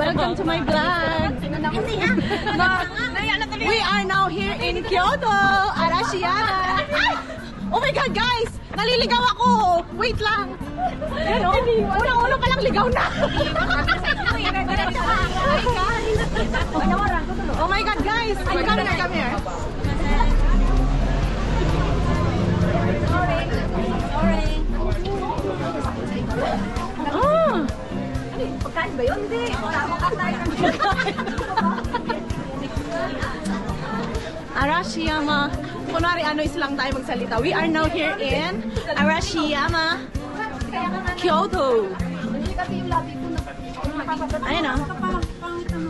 Welcome to my vlog. We are now here in Kyoto, Arashiyama. Oh my God, guys! Naliligaw ako! Wait lang! Ano? Unang-ulo pa lang ligaw na! Oh my God, guys! Come here. Ah! Pagkain ba yun? Hindi. Arashiyama. Kunwari ano lang tayo magsalita. We are now here in Arashiyama, Kyoto. Ayun o.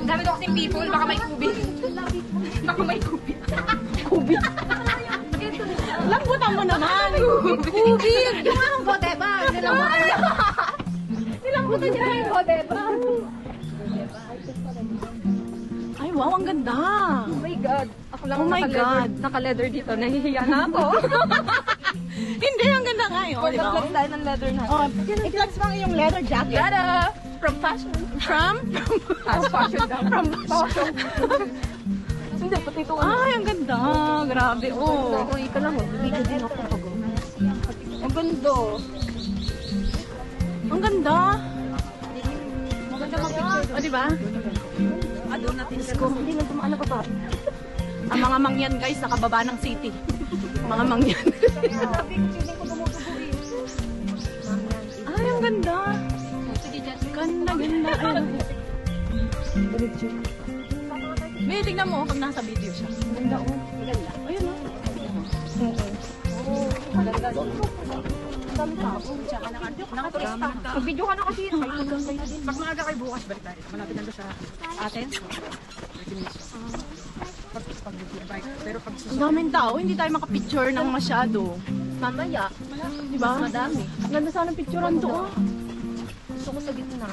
Dami ko kasing people. Baka may kubi. Baka may kubi. Kubi. Lambutan mo naman. Kubi. Yung anong bodeba. Nilambutan niya yung bodeba. Ay, wow, ang ganda. Oh my God. Ako lang naka-leather dito. Nahihiya na ako. Hindi, ang ganda nga yun. Or nag-flex tayo ng leather na. Oh, i-flex mo yung leather jacket. Yada! From fashion. From Fashion daw. From fashion. Hindi, pati ito. Ay, ang ganda. Grabe, oh. Uy, ka lang. Video din ako. Ang ganda. Ang ganda. Maganda mag-picture. O, diba? Doon natin ko. Hindi lang tumaano pa ba? Ang mga mangyan, guys, nakababa ng city. Mga mangyan. Ay, ang ganda. Ganda. May tignan mo pag nasa video siya. Ganda oh. Ganda. Ayun o. Maganda. Dami tao. Nakaturista. Mag-video ka na kasi. Pag maaga kayo bukas, balik tayo. Malapit na doon sa atin. Pero pag Ang daming tao, hindi tayo makapicture ng masyado. Mamaya. Diba? Madami. Ganda sana picturean doon. Gusto ko sa gitna.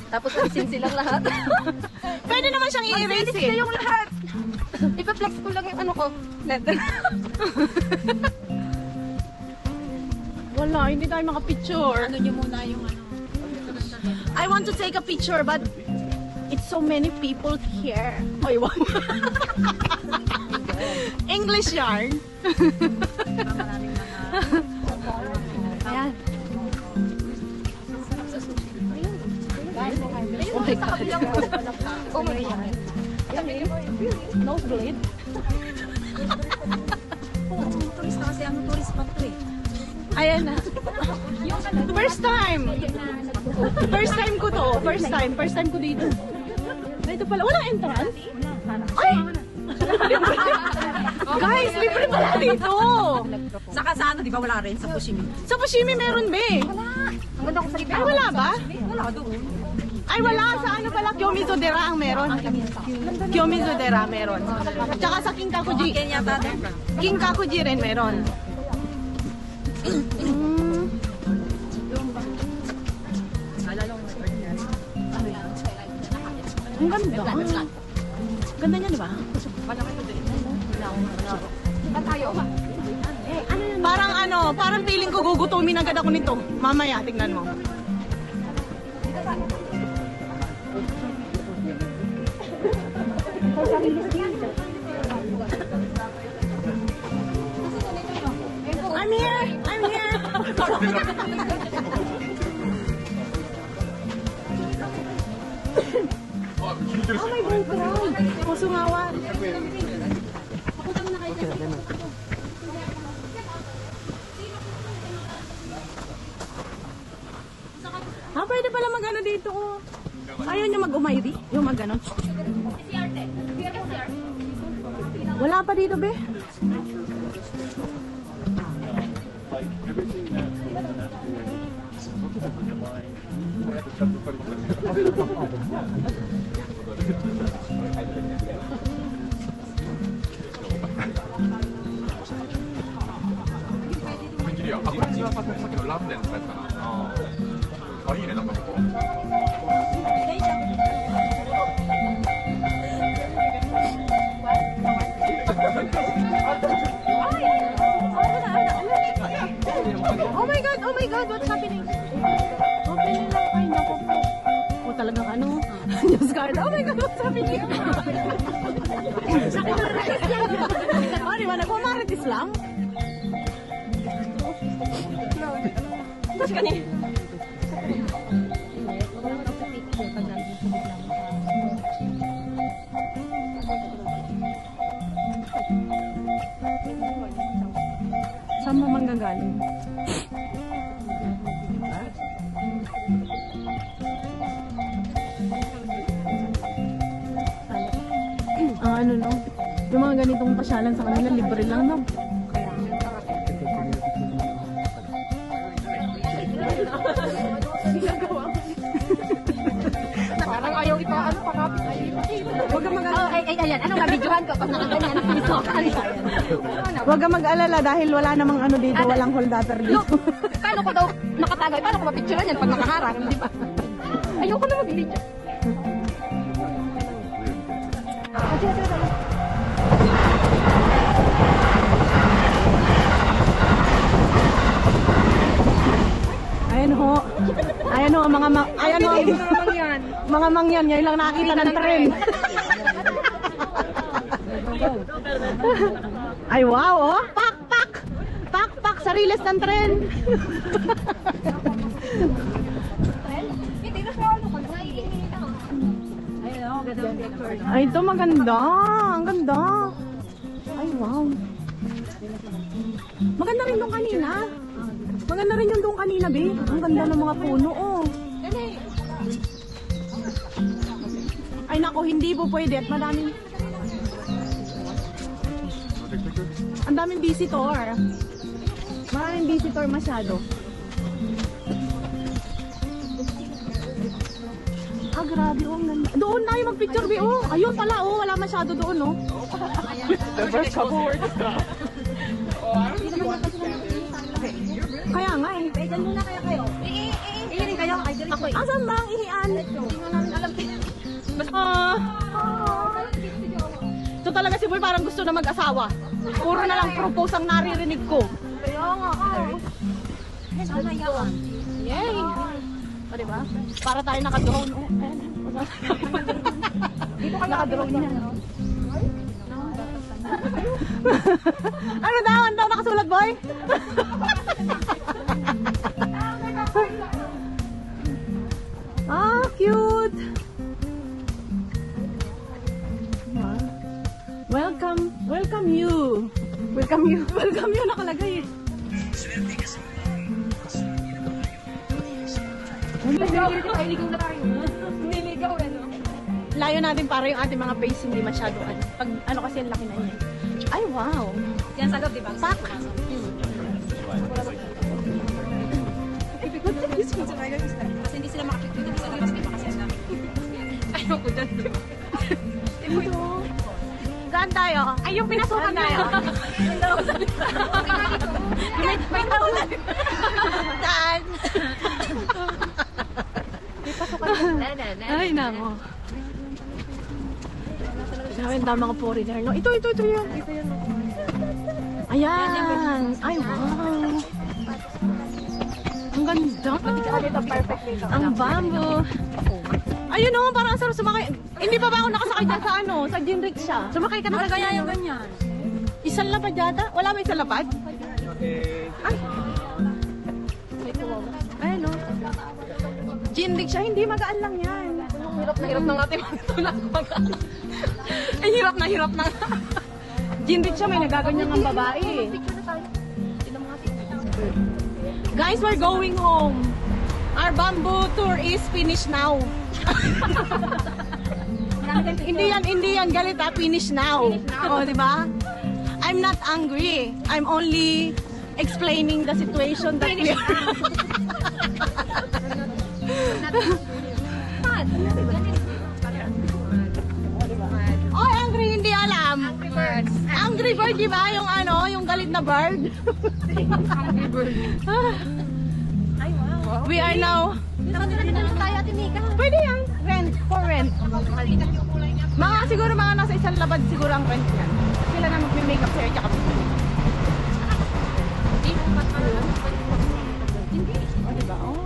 Tapos alisin silang lahat. Pwede naman siyang i-erase eh. Yung lahat. Ipa-flex ko lang yung ano ko. Leather. Wala, hindi tayo makapicture. ano nyo muna yung ano. I want to take a picture but it's so many people here. Oy, wow. English yarn. Ayan. Oh my God. Oh my God. Nosebleed. Turista kasi ano tourist spot to eh. Ayan na. First time. First time ko to. First time ko dito. Dito pala. Walang entrance? Ay! Guys, libre pala dito. Saka sa ano, di ba wala rin sa Fushimi? Sa Fushimi meron, be. Ang ganda ko sa Ay, wala ba? Wala doon. Ay, wala. Sa ano pala? Kyomizodera ang meron. Kyomizodera meron. Tsaka sa Kinkakuji. Kenya yata doon. Kinkakuji rin meron. Ang ganda. Ganda niya, di ba? Parang feeling ko gugutumin agad ako nito. Mamaya, tingnan mo. I'm here! Oh my God! Pusungawan! Pwede pala mag-ano dito. Ayaw niyo mag-umayri? Yung mag-ano? Wala pa dito, be. Oh my God, what's happening? Open lang. Ay, naku po. O talagang ano? bodyguard. Oh my God, sabi niya. Oh, di ba? Nagmamaritis lang? Tapos kanina. Saan mo manggagaling? Ano no? Yung mga ganitong pasyalan sa kanila, libre lang no? Parang ayaw ito, ano, pakapit. Huwag kang mag-alala. Ayan, anong mabidyohan ko pag nakaganyan ang piso? Huwag kang mag-alala dahil wala namang ano dito, walang holdapper dito. Paano ko daw nakatagay? Paano ko mapicturean yan pag nakaharang? Di ba? Ayoko na mag-video. Ayan ho. Ayan ho, ayan ho. Mga mangyan, ngayon lang nakakita ng tren. Ay wow, oh. Pak, pak. Pak, pak, sariles ng tren. Ay, ito maganda. Ang ganda. Ay, wow. Maganda rin yung kanina. Maganda rin yung doon kanina, be. Ang ganda ng mga puno, oh. Ay, nako, hindi po pwede. At madaming... Ang daming visitor. Maraming visitor masyado. Ah, grabe, oh. Ang ganda. Doon na yung mag-picture, be, oh. Ayun pala, oh. Wala masyado doon, oh. The first couple words. Kaya nga eh. Diyan muna kaya kayo. Ihirin kayo. Asan ba ang ihian? Hindi mo namin alam. Ito talaga si Boy parang gusto na mag-asawa. Puro na lang propose ang naririnig ko. Kaya nga. Sana yawan. Yay! O diba? Para tayo naka-drone. Oh, ayan. Dito ka naka-drone niya. Ano daw? Ano daw nakasulat, Boy? Ah, cute! Welcome, welcome you. Welcome you. Welcome you nakalagay eh. Niligaw na tayo. Niligaw, ano? Layo natin para yung ating mga face hindi masyado ano. Pag ano kasi ang laki na niya. Ay, wow. Yan sa loob, di ba? Pak! Kasi hindi sila makapicture dito sa labas, di ba? Kasi ang dami. Ayoko dyan. Ito. Saan tayo? Ay, yung pinasukan tayo. May taulan. Saan? Ay, nako. Sabi ang mga foreigner, no? Ito yun. Ayan. Ay, wow. Ang ganda. Ang bamboo. Ayun o, parang ang sarap sumakay. Hindi pa ba ako nakasakay dyan sa ano? Sa gym rickshaw. Sumakay ka na sa Kaya yung ganyan. isang lapad yata? Wala may isang lapad? Ay. Ayun o. Gym rickshaw, hindi magaan lang yan. Hirap na natin matulak magaan. Ay, hirap na. Gym rickshaw, may nagaganyan ng babae. Picture na tayo. Guys, we're going home. Our bamboo tour is finished now. Hindi yan, galit ha, finish now. Oh, di ba? I'm not angry. I'm only explaining the situation that we are. Oh, angry, hindi alam. Angry bird, di ba? Yung ano, yung galit na bird. Angry bird. Ay, wow. We are now. Dito tayo, Ate Mika. Pwede yan. For rent. Mga siguro mga nasa isang labad siguro ang rent niyan. Sila na magme-makeup sa'yo tsaka Hindi. oh, diba? Oh.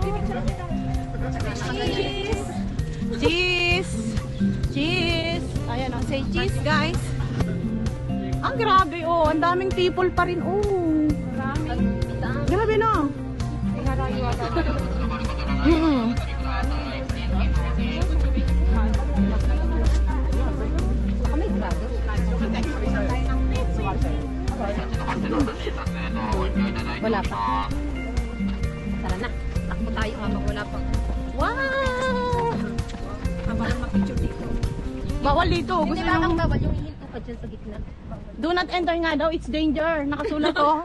Cheese! Cheese! Cheese, guys. Ang grabe, oh. Ang daming people pa rin, oh. Grabe na. Wala pa. Tara na. Takbo tayo habang wala pa. Wow! Habang mag-picture dito. Bawal dito. Gusto Hindi nyo... bawal yung hihinto ka dyan sa gitna. Do not enter nga daw. It's danger. Nakasulat ko.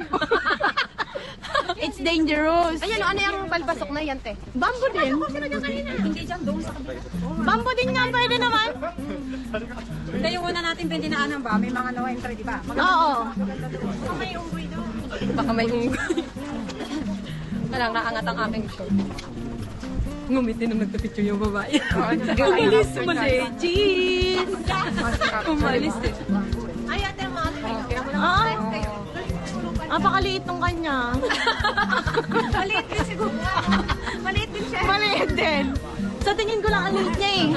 It's dangerous. Ayan, ano yung palpasok na yan, te? Bamboo din. Hindi dyan, doon sa kabila. Bamboo din nga. Pwede naman. Hindi, yung una natin bendinaanan ba? May mga no entry, di ba? Oo. Baka may unggoy. Walang naangat ang aking short. Ngumiti nung nagka-picture yung babae. Umalis mo si Cheese. Umalis eh. Ah, napakaliit nung kanya. Maliit din siguro. Maliit din siya. Maliit din. Sa tingin ko lang ang liit niya eh.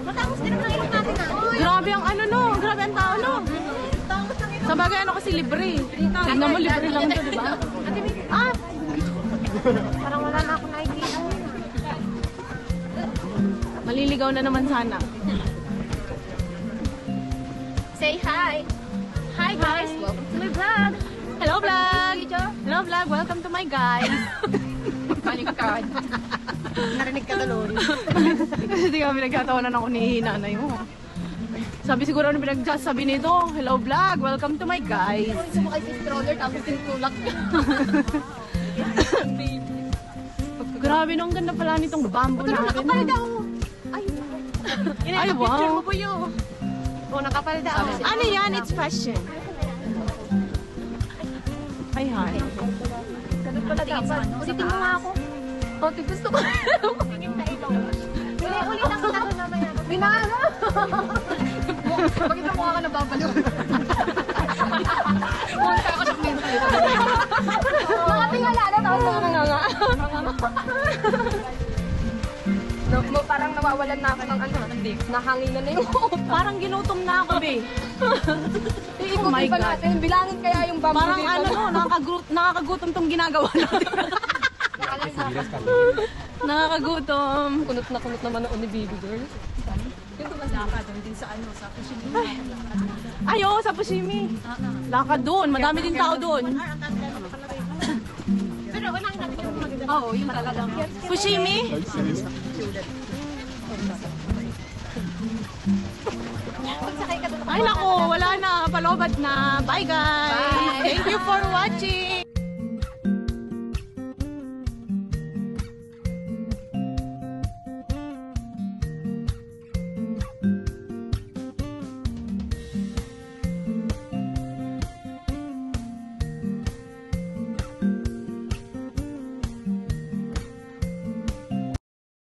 Matapos din ang ilong natin na. Grabe ang ano no. Grabe ang tao no. Sa bagay ano kasi libre. Tignan mo libre lang ito, di ba? Ah! Parang wala na ako nakikita. Maliligaw na naman sana. Say hi. Hi guys. Welcome to my vlog. Hello vlog! Hello vlog! Welcome to my guys! Panikad. Narinig ka doon. Kasi di kami nagkatawanan ako ni nanay mo. Sabi siguro ano pinagsasabi nito, hello vlog! Welcome to my guys! Sumakay si stroller tapos tinutulak niya. Grabe no, ang ganda pala nitong bamboo natin. Ay, wow! O, nakapalda ako. Ano yan? It's fashion. Ay, hi. Ganun pala dapat. Ulitin mo nga ako. Okay, gusto ko. Uli lang kita doon mamaya. Binana! Bakit ang mukha ka nababalo? Mukha ka sa pinto. Nakatingala na tapos ako nanganga. Parang nawawalan na ako ng ano. Nahanginan na yung Parang ginutom na ako, be. Iikot my pa God. natin. Bilangin kaya yung bamboo Parang dito. ano no, nakakagutom tong ginagawa natin. Nakakagutom. Kunot na kunot naman ako ni baby girl. Doon din sa ano, sa Fushimi. Ay, oo, sa Fushimi. Lakad doon. Madami din tao doon. Pero unahin natin yung maganda. Oo, yun talaga. Fushimi? Ay, nako. Wala na. Palobat na. Bye, guys. Bye. Thank you for watching.